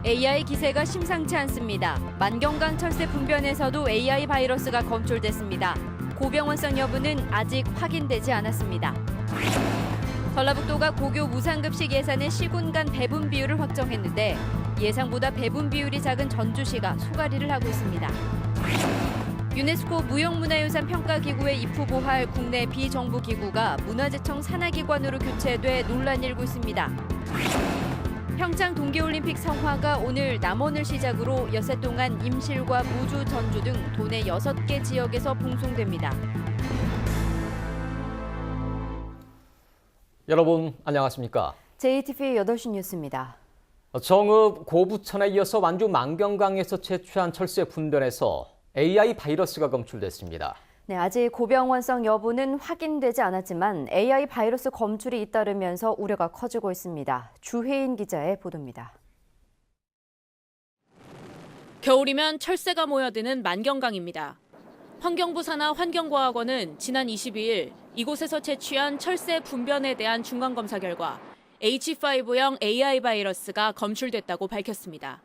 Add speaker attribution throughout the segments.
Speaker 1: AI 기세가 심상치 않습니다. 만경강 철새 분변에서도 AI 바이러스가 검출됐습니다. 고병원성 여부는 아직 확인되지 않았습니다. 전라북도가 고교 무상급식 예산의 시군 간 배분 비율을 확정했는데 예상보다 배분 비율이 작은 전주시가 소가리를 하고 있습니다. 유네스코 무형문화유산 평가기구에 입후보할 국내 비정부 기구가 문화재청 산하기관으로 교체돼 논란이 일고 있습니다. 평창 동계올림픽 성화가 오늘 남원을 시작으로 엿새 동안 임실과 무주, 전주 등 도내 6개 지역에서 봉송됩니다.
Speaker 2: 여러분 안녕하십니까?
Speaker 1: JTV 8시 뉴스입니다.
Speaker 2: 정읍 고부천에 이어서 완주 만경강에서 채취한 철새 분변에서 AI 바이러스가 검출됐습니다.
Speaker 1: 네, 아직 고병원성 여부는 확인되지 않았지만 AI 바이러스 검출이 잇따르면서 우려가 커지고 있습니다. 주혜인 기자의 보도입니다.
Speaker 3: 겨울이면 철새가 모여드는 만경강입니다. 환경부 산하 환경과학원은 지난 22일 이곳에서 채취한 철새 분변에 대한 중간검사 결과 H5형 AI 바이러스가 검출됐다고 밝혔습니다.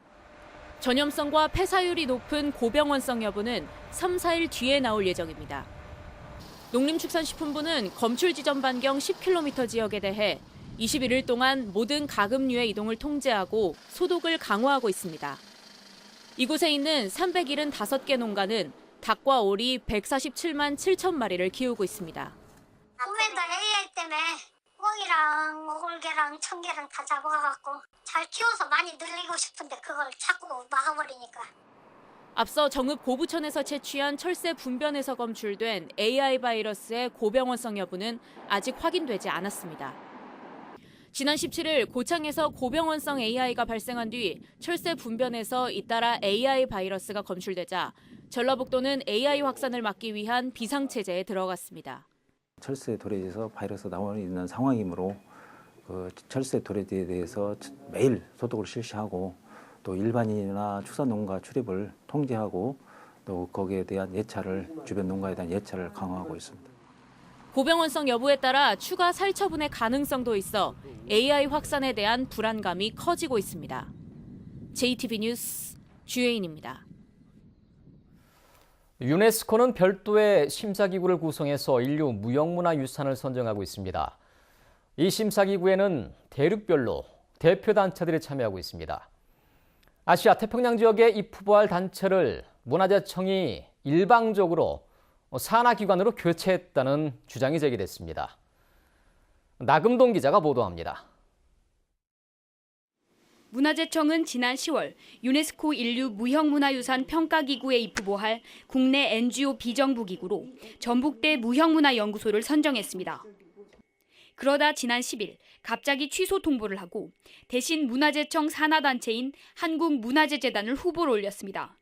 Speaker 3: 전염성과 폐사율이 높은 고병원성 여부는 3, 4일 뒤에 나올 예정입니다. 농림축산식품부는 검출 지점 반경 10km 지역에 대해 21일 동안 모든 가금류의 이동을 통제하고 소독을 강화하고 있습니다. 이곳에 있는 375개 농가는 닭과 오리 147만 7천 마리를 키우고 있습니다.
Speaker 4: 봄에도 AI 때문에 꿩이랑 오골개랑 청개랑 다 잡아갖고 잘 키워서 많이 늘리고 싶은데 그걸 자꾸 막아버리니까.
Speaker 3: 앞서 정읍 고부천에서 채취한 철새 분변에서 검출된 AI 바이러스의 고병원성 여부는 아직 확인되지 않았습니다. 지난 17일 고창에서 고병원성 AI가 발생한 뒤 철새 분변에서 잇따라 AI 바이러스가 검출되자 전라북도는 AI 확산을 막기 위한 비상체제에 들어갔습니다.
Speaker 5: 철새 도래지에서 바이러스가 나오고 있는 상황이므로 그 철새 도래지에 대해서 매일 소독을 실시하고 또 일반인이나 축산농가 출입을 통제하고 또 거기에 대한 예찰을 주변 농가에 대한 예찰을 강화하고 있습니다.
Speaker 3: 고병원성 여부에 따라 추가 살처분의 가능성도 있어 AI 확산에 대한 불안감이 커지고 있습니다. JTV 뉴스 주혜인입니다.
Speaker 2: 유네스코는 별도의 심사기구를 구성해서 인류 무형문화유산을 선정하고 있습니다. 이 심사기구에는 대륙별로 대표단체들이 참여하고 있습니다. 아시아 태평양 지역에 입후보할 단체를 문화재청이 일방적으로 산하기관으로 교체했다는 주장이 제기됐습니다. 나금동 기자가 보도합니다.
Speaker 6: 문화재청은 지난 10월 유네스코 인류 무형문화유산 평가기구에 입후보할 국내 NGO 비정부기구로 전북대 무형문화연구소를 선정했습니다. 그러다 지난 10일 갑자기 취소 통보를 하고 대신 문화재청 산하단체인 한국문화재재단을 후보로 올렸습니다.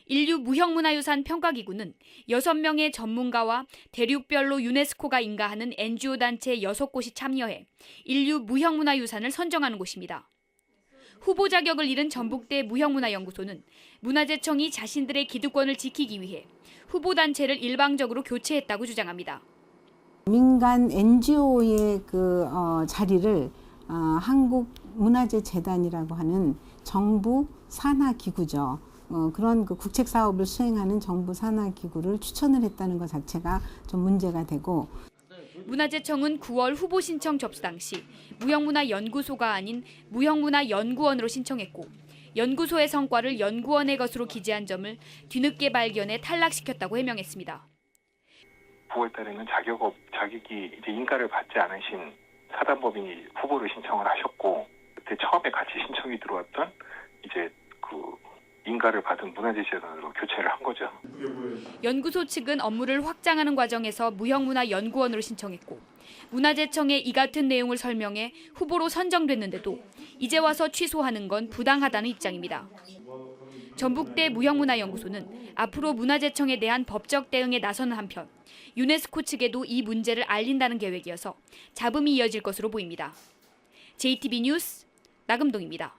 Speaker 6: 인류 무형문화유산 평가기구는 6명의 전문가와 대륙별로 유네스코가 인가하는 NGO 단체 6곳이 참여해 인류 무형문화유산을 선정하는 곳입니다. 후보 자격을 잃은 전북대 무형문화연구소는 문화재청이 자신들의 기득권을 지키기 위해 후보 단체를 일방적으로 교체했다고 주장합니다.
Speaker 7: 민간 NGO의 자리를 한국문화재재단이라고 하는 정부 산하기구죠. 그런 국책 사업을 수행하는 정부 산하기구를 추천을 했다는 것 자체가 좀 문제가 되고.
Speaker 6: 문화재청은 9월 후보 신청 접수 당시 무형문화연구소가 아닌 무형문화연구원으로 신청했고 연구소의 성과를 연구원의 것으로 기재한 점을 뒤늦게 발견해 탈락시켰다고 해명했습니다.
Speaker 8: 9월 달에는 자격이 이제 인가를 받지 않으신 사단법인이 후보를 신청을 하셨고 그때 처음에 같이 신청이 들어왔던 이제 인가를 받은 문화재재단으로 교체를 한 거죠.
Speaker 6: 연구소 측은 업무를 확장하는 과정에서 무형문화연구원으로 신청했고 문화재청에 이 같은 내용을 설명해 후보로 선정됐는데도 이제 와서 취소하는 건 부당하다는 입장입니다. 전북대 무형문화연구소는 앞으로 문화재청에 대한 법적 대응에 나서는 한편 유네스코 측에도 이 문제를 알린다는 계획이어서 잡음이 이어질 것으로 보입니다. JTB 뉴스 나금동입니다.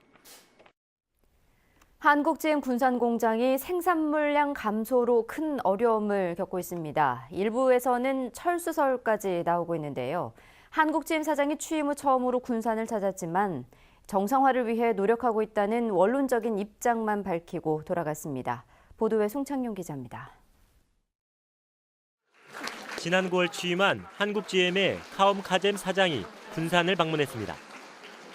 Speaker 1: 한국GM 군산공장이 생산물량 감소로 큰 어려움을 겪고 있습니다. 일부에서는 철수설까지 나오고 있는데요. 한국GM 사장이 취임 후 처음으로 군산을 찾았지만 정상화를 위해 노력하고 있다는 원론적인 입장만 밝히고 돌아갔습니다. 보도에 송창용 기자입니다.
Speaker 9: 지난 9월 취임한 한국GM의 카옴 카젬 사장이 군산을 방문했습니다.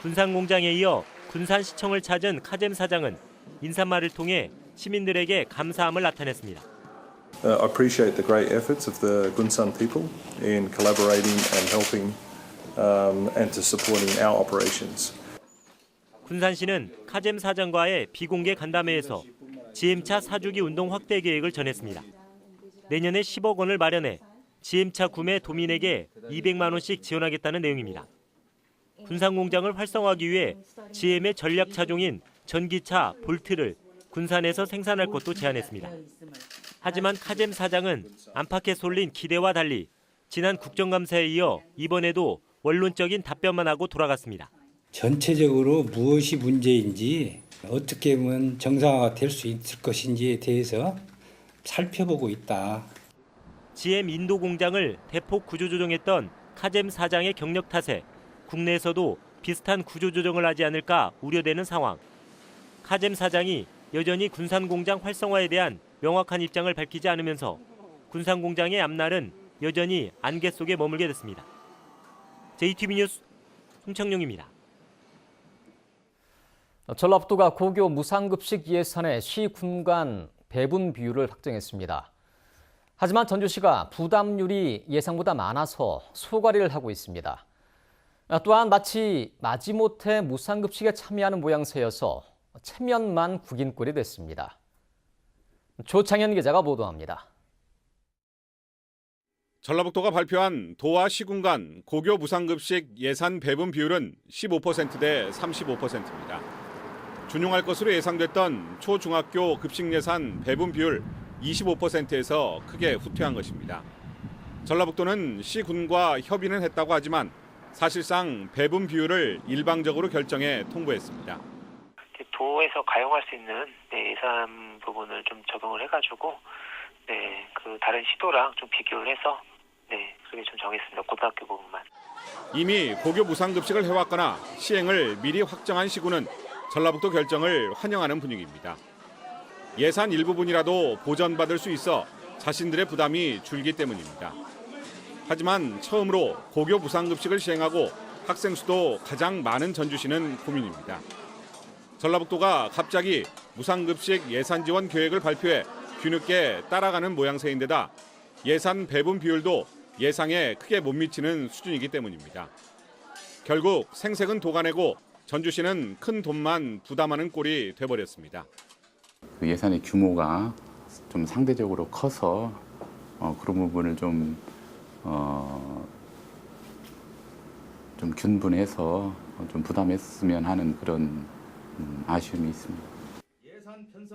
Speaker 9: 군산 공장에 이어 군산시청을 찾은 카젬 사장은 인사말을 통해 시민들에게 감사함을 나타냈습니다.
Speaker 10: I appreciate the great efforts of the Gunsan people in collaborating and helping and to supporting our operations.
Speaker 9: 군산시는 카젬 사장과의 비공개 간담회에서 GM차 사주기 운동 확대 계획을 전했습니다. 내년에 10억 원을 마련해 GM차 구매 도민에게 200만 원씩 지원하겠다는 내용입니다. 군산 공장을 활성화하기 위해 GM의 전략 차종인 전기차 볼트를 군산에서 생산할 것도 제안했습니다. 하지만 카젬 사장은 안팎에 쏠린 기대와 달리 지난 국정감사에 이어 이번에도 원론적인 답변만 하고 돌아갔습니다.
Speaker 11: 전체적으로 무엇이 문제인지 어떻게 하면 정상화가 될 수 있을 것인지에 대해서 살펴보고 있다.
Speaker 9: GM 인도 공장을 대폭 구조조정했던 카젬 사장의 경력 탓에 국내에서도 비슷한 구조조정을 하지 않을까 우려되는 상황. 카젬 사장이 여전히 군산 공장 활성화에 대한 명확한 입장을 밝히지 않으면서 군산 공장의 앞날은 여전히 안개 속에 머물게 됐습니다. JTB 뉴스 송창용입니다.
Speaker 2: 전라북도가 고교 무상급식 예산의 시군간 배분 비율을 확정했습니다. 하지만 전주시가 부담률이 예상보다 많아서 소가리를 하고 있습니다. 또한 마치 마지못해 무상급식에 참여하는 모양새여서 체면만 구긴 꼴이 됐습니다. 조창현 기자가 보도합니다.
Speaker 12: 전라북도가 발표한 도와 시군 간 고교 무상급식 예산 배분 비율은 15% 대 35%입니다. 준용할 것으로 예상됐던 초중학교 급식 예산 배분 비율 25%에서 크게 후퇴한 것입니다. 전라북도는 시군과 협의는 했다고 하지만 사실상 배분 비율을 일방적으로 결정해 통보했습니다.
Speaker 13: 도에서 가용할 수 있는 예산 부분을 좀 적용을 해가지고 그 다른 시도랑 좀 비교를 해서 그렇게 좀 정했습니다. 고등학교 부분만.
Speaker 12: 이미 고교 무상급식을 해왔거나 시행을 미리 확정한 시군은 전라북도 결정을 환영하는 분위기입니다. 예산 일부분이라도 보전받을 수 있어 자신들의 부담이 줄기 때문입니다. 하지만 처음으로 고교 무상급식을 시행하고 학생 수도 가장 많은 전주시는 고민입니다. 전라북도가 갑자기 무상급식 예산 지원 계획을 발표해 뒤늦게 따라가는 모양새인데다 예산 배분 비율도 예상에 크게 못 미치는 수준이기 때문입니다. 결국 생색은 도가 내고 전주시는 큰 돈만 부담하는 꼴이 돼버렸습니다.
Speaker 14: 그 예산의 규모가 좀 상대적으로 커서 그런 부분을 좀 균분해서 좀 부담했으면 하는 그런 아쉬움이 있습니다.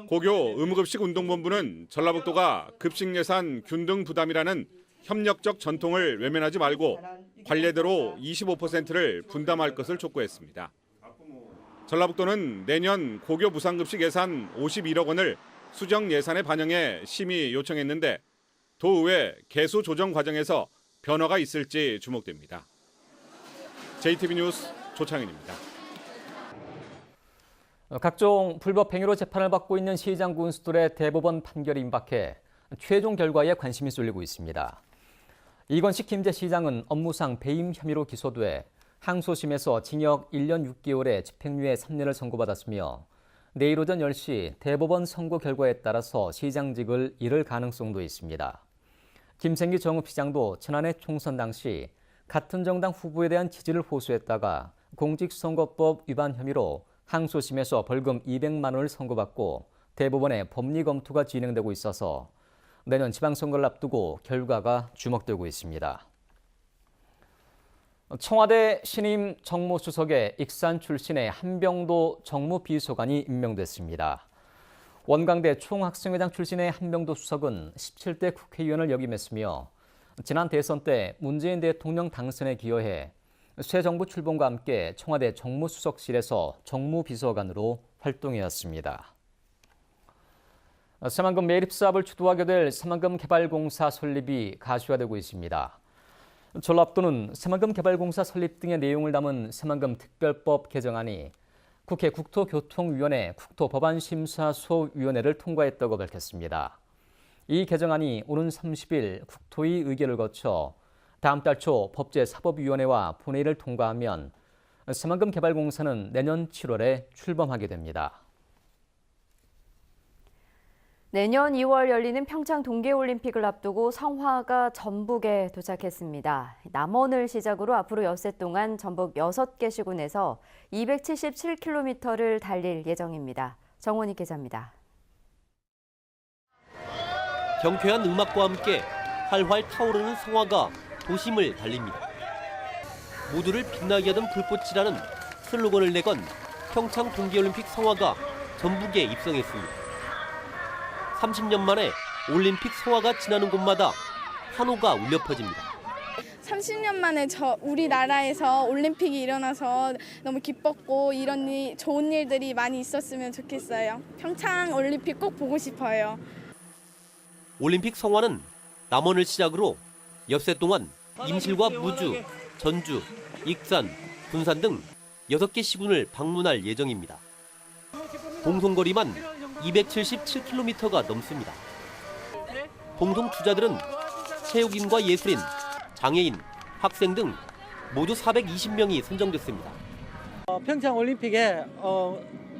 Speaker 12: 고교 의무급식 운동본부는 전라북도가 급식 예산 균등 부담이라는 협력적 전통을 외면하지 말고 관례대로 25%를 분담할 것을 촉구했습니다. 전라북도는 내년 고교 무상급식 예산 51억 원을 수정 예산에 반영해 심의 요청했는데 도의회 개수 조정 과정에서 변화가 있을지 주목됩니다. JTB 뉴스 조창현입니다.
Speaker 2: 각종 불법 행위로 재판을 받고 있는 시장 군수들의 대법원 판결이 임박해 최종 결과에 관심이 쏠리고 있습니다. 이건식 김제 시장은 업무상 배임 혐의로 기소돼 항소심에서 징역 1년 6개월에 집행유예 3년을 선고받았으며 내일 오전 10시 대법원 선고 결과에 따라서 시장직을 잃을 가능성도 있습니다. 김생기 정읍시장도 지난해 총선 당시 같은 정당 후보에 대한 지지를 호소했다가 공직선거법 위반 혐의로 항소심에서 벌금 200만 원을 선고받고 대법원의 법리 검토가 진행되고 있어서 내년 지방선거를 앞두고 결과가 주목되고 있습니다. 청와대 신임 정무수석에 익산 출신의 한병도 정무비서관이 임명됐습니다. 원광대 총학생회장 출신의 한병도 수석은 17대 국회의원을 역임했으며 지난 대선 때 문재인 대통령 당선에 기여해 새 정부 출범과 함께 청와대 정무수석실에서 정무비서관으로 활동해왔습니다. 새만금 매립 사업을 주도하게 될 새만금 개발공사 설립이 가시화되고 있습니다. 전라북도는 새만금 개발공사 설립 등의 내용을 담은 새만금 특별법 개정안이 국회 국토교통위원회 국토법안심사소위원회를 통과했다고 밝혔습니다. 이 개정안이 오는 30일 국토위 의결을 거쳐 다음 달 초 법제사법위원회와 본회의를 통과하면 새만금 개발공사는 내년 7월에 출범하게 됩니다.
Speaker 1: 내년 2월 열리는 평창 동계올림픽을 앞두고 성화가 전북에 도착했습니다. 남원을 시작으로 앞으로 엿새 동안 전북 6개 시군에서 277km를 달릴 예정입니다. 정원희 기자입니다.
Speaker 15: 경쾌한 음악과 함께 활활 타오르는 성화가 도심을 달립니다. 모두를 빛나게 하던 불꽃이라는 슬로건을 내건 평창 동계올림픽 성화가 전북에 입성했습니다. 30년 만에 올림픽 성화가 지나는 곳마다 환호가 울려 퍼집니다.
Speaker 16: 30년 만에 우리나라에서 올림픽이 일어나서 너무 기뻤고 이런 좋은 일들이 많이 있었으면 좋겠어요. 평창 올림픽 꼭 보고 싶어요.
Speaker 15: 올림픽 성화는 남원을 시작으로 엿새 동안 임실과 무주, 전주, 익산, 군산 등 6개 시군을 방문할 예정입니다. 봉송거리만 277km가 넘습니다. 봉송 주자들은 체육인과 예술인, 장애인, 학생 등 모두 420명이 선정됐습니다.
Speaker 17: 평창 올림픽에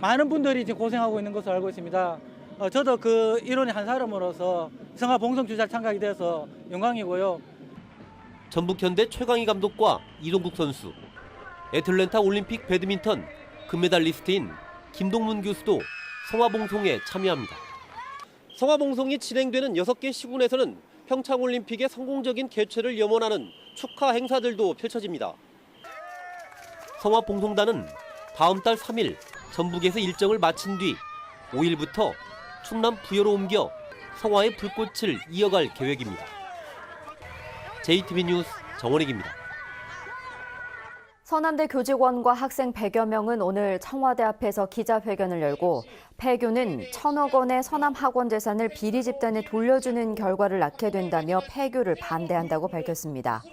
Speaker 17: 많은 분들이 지금 고생하고 있는 것으로 알고 있습니다. 저도 그 일원의 한 사람으로서 성화 봉송 주자를 참가하게 돼서 영광이고요.
Speaker 15: 전북현대 최강희 감독과 이동국 선수, 애틀랜타 올림픽 배드민턴 금메달리스트인 김동문 교수도 성화봉송에 참여합니다. 성화봉송이 진행되는 6개 시군에서는 평창올림픽의 성공적인 개최를 염원하는 축하 행사들도 펼쳐집니다. 성화봉송단은 다음 달 3일 전북에서 일정을 마친 뒤 5일부터 충남 부여로 옮겨 성화의 불꽃을 이어갈 계획입니다. JTB 뉴스 정원익입니다.
Speaker 1: 서남대 교직원과 학생 100여 명은 오늘 청와대 앞에서 기자회견을 열고 폐교는 1,000억 원의 서남 학원 재산을 비리 집단에 돌려주는 결과를 낳게 된다며 폐교를 반대한다고 밝혔습니다.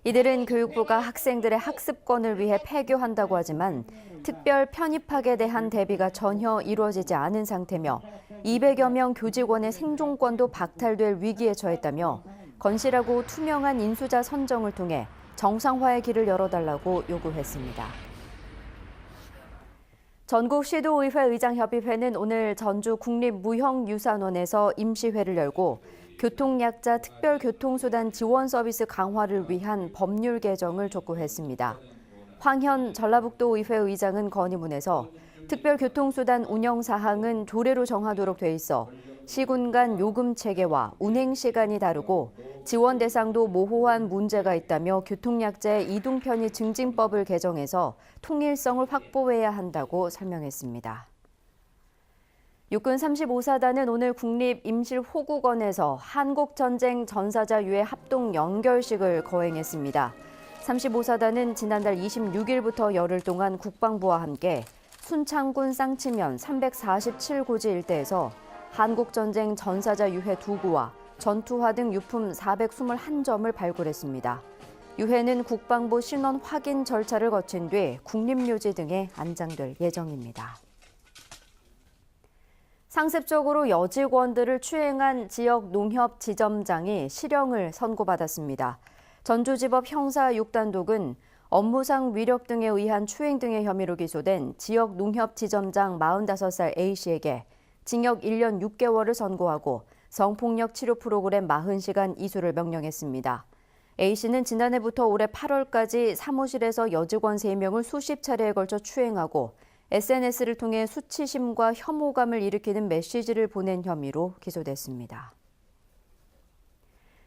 Speaker 1: 이들은 교육부가 학생들의 학습권을 위해 폐교한다고 하지만 특별 편입학에 대한 대비가 전혀 이루어지지 않은 상태며 200여 명 교직원의 생존권도 박탈될 위기에 처했다며 건실하고 투명한 인수자 선정을 통해 정상화의 길을 열어달라고 요구했습니다. 전국시도의회 의장협의회는 오늘 전주 국립무형유산원에서 임시회를 열고 교통약자 특별교통수단 지원 서비스 강화를 위한 법률 개정을 촉구했습니다. 황현 전라북도의회 의장은 건의문에서 특별교통수단 운영 사항은 조례로 정하도록 돼 있어 시군 간 요금 체계와 운행 시간이 다르고 지원 대상도 모호한 문제가 있다며 교통약자의 이동 편의 증진법을 개정해서 통일성을 확보해야 한다고 설명했습니다. 육군 35사단은 오늘 국립임실호국원에서 한국전쟁 전사자 유해 합동 연결식을 거행했습니다. 35사단은 지난달 26일부터 열흘 동안 국방부와 함께 순창군 쌍치면 347고지 일대에서 한국전쟁 전사자 유해 2구와 전투화 등 유품 421점을 발굴했습니다. 유해는 국방부 신원 확인 절차를 거친 뒤 국립묘지 등에 안장될 예정입니다. 상습적으로 여직원들을 추행한 지역 농협 지점장이 실형을 선고받았습니다. 전주지법 형사 6단독은 업무상 위력 등에 의한 추행 등의 혐의로 기소된 지역 농협 지점장 45살 A씨에게 징역 1년 6개월을 선고하고 성폭력 치료 프로그램 40시간 이수를 명령했습니다. A씨는 지난해부터 올해 8월까지 사무실에서 여직원 3명을 수십 차례에 걸쳐 추행하고 SNS를 통해 수치심과 혐오감을 일으키는 메시지를 보낸 혐의로 기소됐습니다.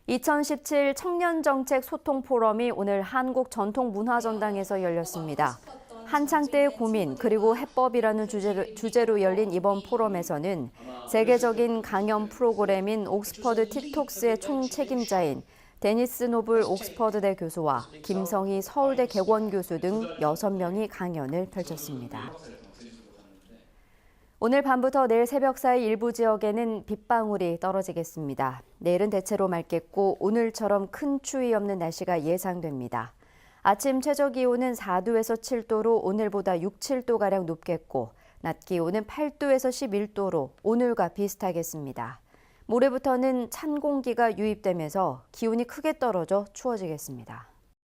Speaker 1: 2017 청년정책 소통 포럼이 오늘 한국전통문화전당에서 열렸습니다. 한창 때의 고민 그리고 해법이라는 주제로 열린 이번 포럼에서는 세계적인 강연 프로그램인 옥스퍼드 티톡스의 총책임자인 데니스 노블 옥스퍼드대 교수와 김성희 서울대 객원 교수 등 6명이 강연을 펼쳤습니다. 오늘 밤부터 내일 새벽 사이 일부 지역에는 빗방울이 떨어지겠습니다. 내일은 대체로 맑겠고 오늘처럼 큰 추위 없는 날씨가 예상됩니다. 아침 최저기온은 4도에서 7도로 오늘보다 6, 7도가량 높겠고 낮 기온은 8도에서 11도로 오늘과 비슷하겠습니다. 모레부터는 찬 공기가 유입되면서 기온이 크게 떨어져 추워지겠습니다.